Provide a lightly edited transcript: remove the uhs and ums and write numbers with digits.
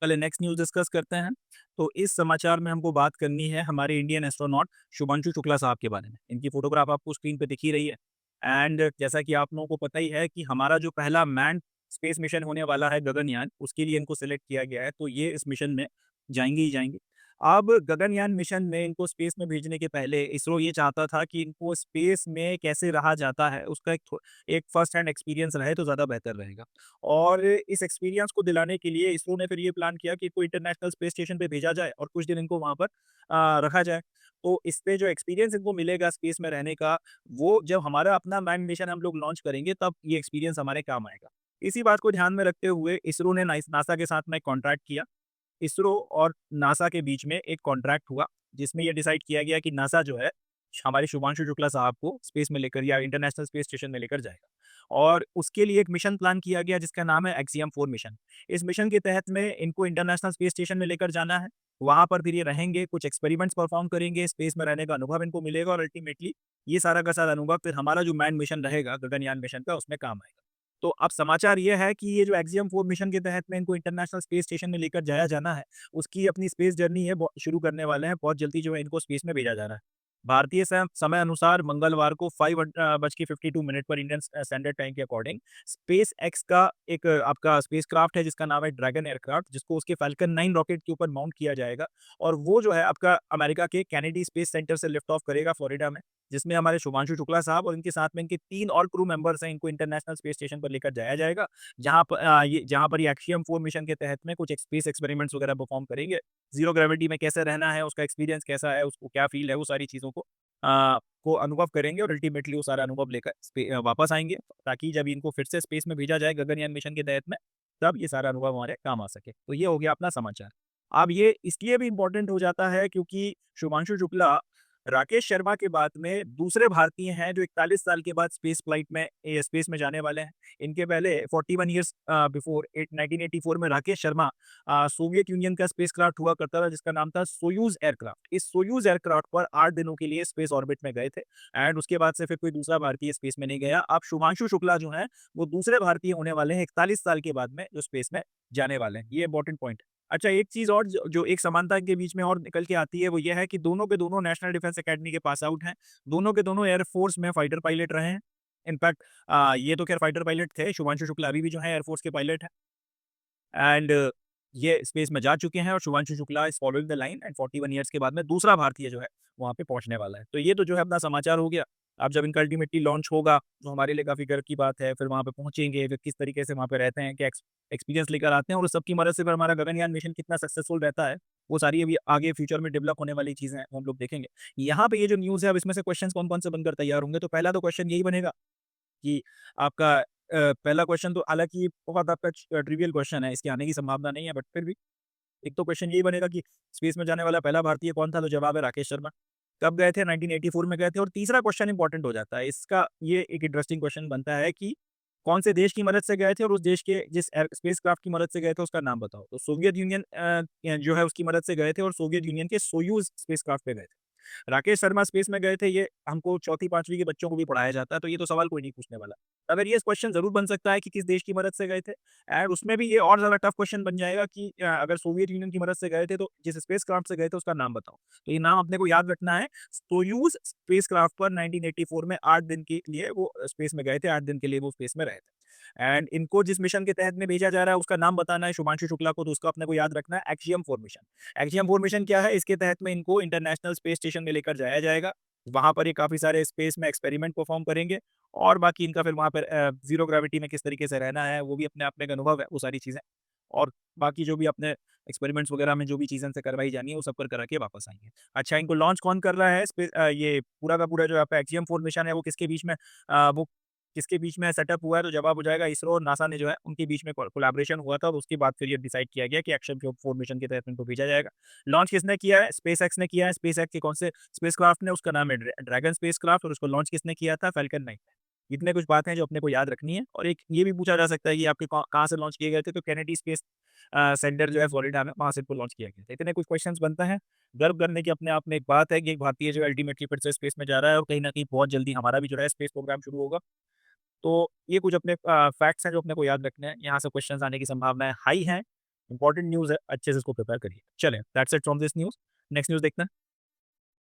पहले next news discuss करते हैं। तो इस समाचार में हमको बात करनी है हमारे इंडियन एस्ट्रोनॉट शुभांशु शुक्ला साहब के बारे में। इनकी फ़ोटोग्राफ आपको स्क्रीन पे दिख ही रही है। एंड जैसा कि आप लोगों को पता ही है कि हमारा जो पहला मैन्ड स्पेस मिशन होने वाला है गगनयान, उसके लिए इनको सेलेक्ट किया गया है, तो ये इस मिशन में जाएँगे ही जाएँगे। अब गगनयान मिशन में इनको स्पेस में भेजने के पहले इसरो ये चाहता था कि इनको स्पेस में कैसे रहा जाता है, उसका एक फर्स्ट हैंड एक्सपीरियंस रहे तो ज़्यादा बेहतर रहेगा। और इस एक्सपीरियंस को दिलाने के लिए इसरो ने फिर ये प्लान किया कि इनको इंटरनेशनल स्पेस स्टेशन पे भेजा जाए और कुछ दिन इनको वहाँ पर रखा जाए। तो इससे जो एक्सपीरियंस इनको मिलेगा स्पेस में रहने का, वो जब हमारा अपना मैन्ड मिशन हम लोग लॉन्च करेंगे तब ये एक्सपीरियंस हमारे काम आएगा। इसी बात को ध्यान में रखते हुए इसरो ने नासा के साथ में कॉन्ट्रैक्ट किया। इसरो और नासा के बीच में एक कॉन्ट्रैक्ट हुआ, जिसमें ये डिसाइड किया गया कि नासा जो है, हमारे शुभांशु शुक्ला साहब को स्पेस में लेकर या इंटरनेशनल स्पेस स्टेशन में लेकर जाएगा। और उसके लिए एक मिशन प्लान किया गया जिसका नाम है एक्सियम 4 मिशन। इस मिशन के तहत में इनको इंटरनेशनल स्पेस स्टेशन में लेकर जाना है। वहाँ पर फिर ये रहेंगे, कुछ एक्सपेरिमेंट्स परफॉर्म करेंगे, स्पेस में रहने का अनुभव इनको मिलेगा और अल्टीमेटली ये सारा का सारा अनुभव फिर हमारा जो मैन्ड मिशन रहेगा गगनयान मिशन का, उसमें काम आएगा। तो अब समाचार ये है कि ये जो एक्सियम 4 मिशन के तहत में इनको इंटरनेशनल स्पेस स्टेशन में लेकर जाया जाना है, उसकी अपनी स्पेस जर्नी है, शुरू करने वाले हैं। बहुत जल्दी जो है इनको स्पेस में भेजा जा रहा है। भारतीय समय अनुसार मंगलवार को 5:52 मिनट पर इंडियन स्टैंडर्ड टाइम के अकॉर्डिंग स्पेस एक्स का एक आपका स्पेसक्राफ्ट है जिसका नाम है ड्रैगन एयरक्राफ्ट, जिसको उसके फाल्कन 9 रॉकेट के ऊपर माउंट किया जाएगा और वो जो है आपका अमेरिका के केनेडी स्पेस सेंटर से लिफ्ट ऑफ करेगा फ्लोरिडा में, जिसमें हमारे शुभांशु शुक्ला साहब और इनके साथ में इनके 3 और क्रू मेंबर्स हैं। इनको इंटरनेशनल स्पेस स्टेशन पर लेकर जाया जाएगा, जहाँ पर ये एक्सियम 4 मिशन के तहत में कुछ स्पेस एक्सपेरिमेंट्स वगैरह परफॉर्म करेंगे। ज़ीरो ग्रेविटी में कैसे रहना है, उसका एक्सपीरियंस कैसा है, उसको क्या फ़ील है, वो सारी चीज़ों को अनुभव करेंगे और अल्टीमेटली वो सारा अनुभव लेकर वापस आएँगे, ताकि जब इनको फिर से स्पेस में भेजा जाए गगनयान मिशन के तहत में, तब ये सारा अनुभव हमारे काम आ सके। तो ये हो गया अपना समाचार। अब ये इसलिए भी इम्पोर्टेंट हो जाता है क्योंकि शुभांशु शुक्ला राकेश शर्मा के बाद में दूसरे भारतीय हैं जो 41 साल के बाद स्पेस में जाने वाले हैं। इनके पहले 41 ईयर्स बिफोर 1984 में राकेश शर्मा सोवियत यूनियन का स्पेसक्राफ्ट हुआ करता था जिसका नाम था सोयूज़ एयरक्राफ्ट। इस सोयूज़ एयरक्राफ्ट पर 8 दिनों के लिए स्पेस ऑर्बिट में गए थे एंड उसके बाद से फिर कोई दूसरा भारतीय स्पेस में नहीं गया। अब शुभांशु शुक्ला जो हैं, वो दूसरे भारतीय होने वाले हैं 41 साल के बाद में जो स्पेस में जाने वाले हैं। ये इम्पोर्टेंट पॉइंट है। अच्छा, एक चीज़ और जो एक समानता इनके बीच में और निकल के आती है वो ये है कि दोनों के दोनों नेशनल डिफेंस अकेडमी के पास आउट हैं। दोनों के दोनों एयर फोर्स में फाइटर पायलट रहे हैं। इनफैक्ट ये तो खैर फाइटर पायलट थे, शुभांशु शुक्ला अभी भी जो है एयर फोर्स के पायलट हैं। एंड ये स्पेस में जा चुके हैं और Shubhanshu Shukla is following the line and 41 years के बाद में दूसरा भारतीय जो है वहाँ पे पहुँचने वाला है। तो ये तो जो है अपना समाचार हो गया। अब जब इनका अल्टीमेटली लॉन्च होगा तो हमारे लिए काफ़ी गर्व की बात है। फिर वहाँ पे पहुँचेंगे, फिर किस तरीके से वहाँ पे रहते हैं, क्या एक्सपीरियंस लेकर आते हैं और उस सब की मदद से फिर हमारा गगनयान मिशन कितना सक्सेसफुल रहता है, वो सारी अभी आगे फ्यूचर में डेवलप होने वाली चीज़ें हैं, वो हम लोग देखेंगे। यहाँ पे ये जो न्यूज़ है अब इसमें से क्वेश्चंस कौन-कौन से बनकर तैयार होंगे, तो पहला तो क्वेश्चन यही बनेगा कि आपका पहला क्वेश्चन तो हालाँकि बहुत आपका ट्रिवियल क्वेश्चन है, इसके आने की संभावना नहीं है, बट फिर भी एक तो क्वेश्चन यही बनेगा कि स्पेस में जाने वाला पहला भारतीय कौन था? तो जवाब है राकेश शर्मा। कब गए थे? 1984 में गए थे और तीसरा क्वेश्चन इंपॉर्टेंट हो जाता है। इसका ये एक इंटरेस्टिंग क्वेश्चन बनता है कि कौन से देश की मदद से गए थे और उस देश के जिस स्पेसक्राफ्ट की मदद से गए थे उसका नाम बताओ। तो सोवियत यूनियन जो है उसकी मदद से गए थे और सोवियत यूनियन के सोयूज़ स्पेसक्राफ्ट पे गए थे। राकेश शर्मा स्पेस में गए थे, ये हमको चौथी 5वीं के बच्चों को भी पढ़ाया जाता है, तो ये तो सवाल कोई नहीं पूछने वाला। अगर ये क्वेश्चन ज़रूर बन सकता है कि किस देश की मदद से गए थे एंड उसमें भी ये और ज़्यादा टफ क्वेश्चन बन जाएगा कि अगर सोवियत यूनियन की मदद से गए थे, तो जिस स्पेसक्राफ्ट से गए थे उसका नाम बताओ। तो ये नाम अपने को याद रखना है। सोयूज़ स्पेसक्राफ्ट पर 1984 में 8 दिन के लिए वो स्पेस में गए थे, 8 दिन के लिए वो स्पेस में रहे थे। एंड इनको जिस मिशन के तहत में भेजा जा रहा है उसका नाम बताना है शुभांशु शुक्ला को, तो उसको अपने को याद रखना है एक्सियम 4 मिशन। एक्सियम 4 मिशन क्या है? इसके तहत में इनको इंटरनेशनल स्पेस स्टेशन में लेकर जाया जाएगा। वहाँ पर ये काफ़ी सारे स्पेस में एक्सपेरिमेंट परफॉर्म करेंगे और बाकी इनका फिर वहाँ पर ज़ीरो ग्रेविटी में किस तरीके से रहना है, वो भी अपने आप में एक अनुभव है, वो सारी चीज़ें। और बाकी जो भी अपने एक्सपेरिमेंट्स वगैरह में जो भी चीज़ें इनसे करवाई जानी है, वो सब कर के वापस आएँगे। अच्छा, इनको लॉन्च कौन कर रहा है? ये पूरा का पूरा जो आपका एक्सियम 4 मिशन है, वो किसके बीच में सेटअप हुआ है? तो जवाब हो जाएगा इसरो और नासा ने जो है उनके बीच में कोलैबोरेशन हुआ था और उसके बाद फिर ये डिसाइड किया गया कि एक्शन 4 मिशन के तहत इनको भेजा जाएगा। लॉन्च किसने किया है? स्पेसएक्स ने किया है। स्पेसएक्स के कौन से स्पेसक्राफ्ट ने? उसका नाम है ड्रैगन स्पेसक्राफ्ट और उसको लॉन्च किसने किया था? फाल्कन 9। इतने कुछ बातें हैं जो अपने को याद रखनी है और एक ये भी पूछा जा सकता है कि आपके कहाँ से लॉन्च किए गए थे? तो केनेडी स्पेस सेंटर जो है फ्लोरिडा में, वहाँ से इनको लॉन्च किया गया था। इतने कुछ क्वेश्चंस बनते हैं। गर्व करने की अपने आप में एक बात है कि एक भारतीय जो है अल्टीमेटली फिर से स्पेस में जा रहा है और कहीं न कहीं बहुत जल्दी हमारा भी जो है स्पेस प्रोग्राम शुरू होगा। तो ये कुछ अपने फैक्ट्स हैं जो अपने को याद रखने हैं। यहाँ से क्वेश्चंस आने की संभावनाएँ हाई हैं। इंपॉर्टेंट न्यूज़ है, अच्छे से इसको प्रिपेयर करिए। चलें, that's it from this news. Next news देखते हैं।